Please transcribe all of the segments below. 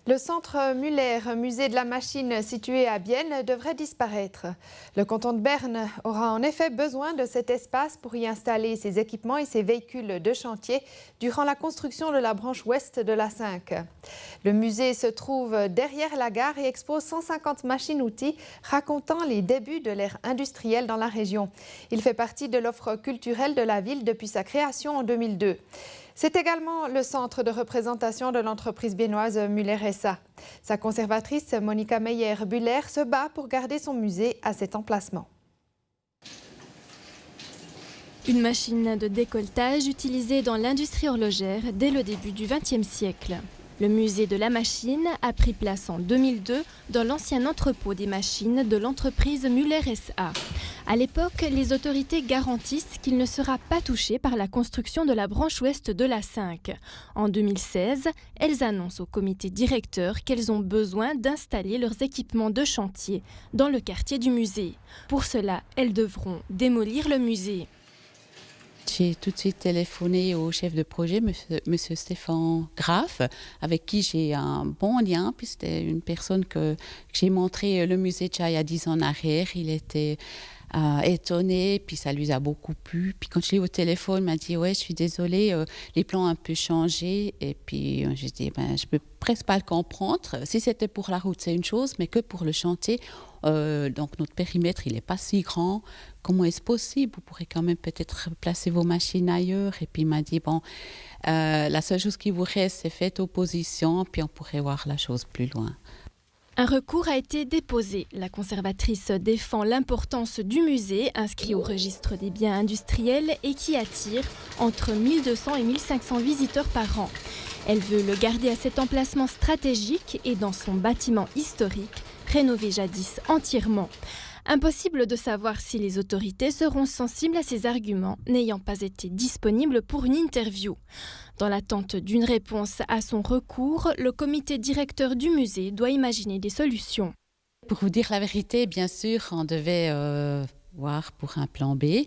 Le centre Muller, musée de la machine situé à Bienne, devrait disparaître. Le canton de Berne aura en effet besoin de cet espace pour y installer ses équipements et ses véhicules de chantier durant la construction de la branche ouest de l'A5. Le musée se trouve derrière la gare et expose 150 machines-outils racontant les débuts de l'ère industrielle dans la région. Il fait partie de l'offre culturelle de la ville depuis sa création en 2002. C'est également le centre de représentation de l'entreprise biennoise Muller SA. Sa conservatrice, Monica Meyer-Buller, se bat pour garder son musée à cet emplacement. Une machine de décolletage utilisée dans l'industrie horlogère dès le début du XXe siècle. Le musée de la machine a pris place en 2002 dans l'ancien entrepôt des machines de l'entreprise Muller SA. À l'époque, les autorités garantissent qu'il ne sera pas touché par la construction de la branche ouest de l'A5. En 2016, elles annoncent au comité directeur qu'elles ont besoin d'installer leurs équipements de chantier dans le quartier du musée. Pour cela, elles devront démolir le musée. J'ai tout de suite téléphoné au chef de projet, monsieur Stéphane Graff, avec qui j'ai un bon lien, puis c'était une personne que j'ai montré le musée déjà il y a 10 ans en arrière. Il était étonné, puis ça lui a beaucoup plu. Puis quand je l'ai eu au téléphone, il m'a dit « Ouais, je suis désolée, les plans ont un peu changé. » Et puis j'ai dit « Je peux presque pas le comprendre. Si c'était pour la route, c'est une chose, mais que pour le chantier, donc notre périmètre, il n'est pas si grand. Comment est-ce possible? Vous pourrez quand même peut-être placer vos machines ailleurs. » Et puis il m'a dit « Bon, la seule chose qui vous reste, c'est faites opposition, puis on pourrait voir la chose plus loin. » Un recours a été déposé. La conservatrice défend l'importance du musée, inscrit au registre des biens industriels et qui attire entre 1200 et 1500 visiteurs par an. Elle veut le garder à cet emplacement stratégique et dans son bâtiment historique, rénové jadis entièrement. Impossible de savoir si les autorités seront sensibles à ces arguments, n'ayant pas été disponibles pour une interview. Dans l'attente d'une réponse à son recours, le comité directeur du musée doit imaginer des solutions. Pour vous dire la vérité, bien sûr, on devait voir pour un plan B,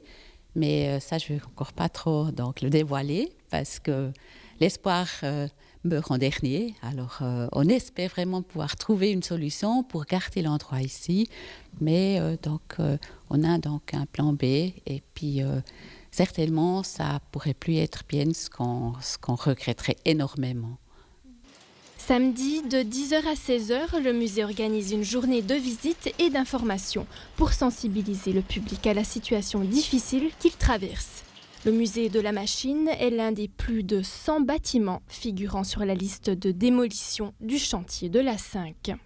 mais ça, je ne vais encore pas trop donc, le dévoiler parce que l'espoir meurt en dernier. Alors, on espère vraiment pouvoir trouver une solution pour garder l'endroit ici, mais on a donc un plan B et puis certainement, ça pourrait plus être bien ce qu'on regretterait énormément. Samedi, de 10h à 16h, le musée organise une journée de visite et d'information pour sensibiliser le public à la situation difficile qu'il traverse. Le musée de la machine est l'un des plus de 100 bâtiments figurant sur la liste de démolition du chantier de l'A5.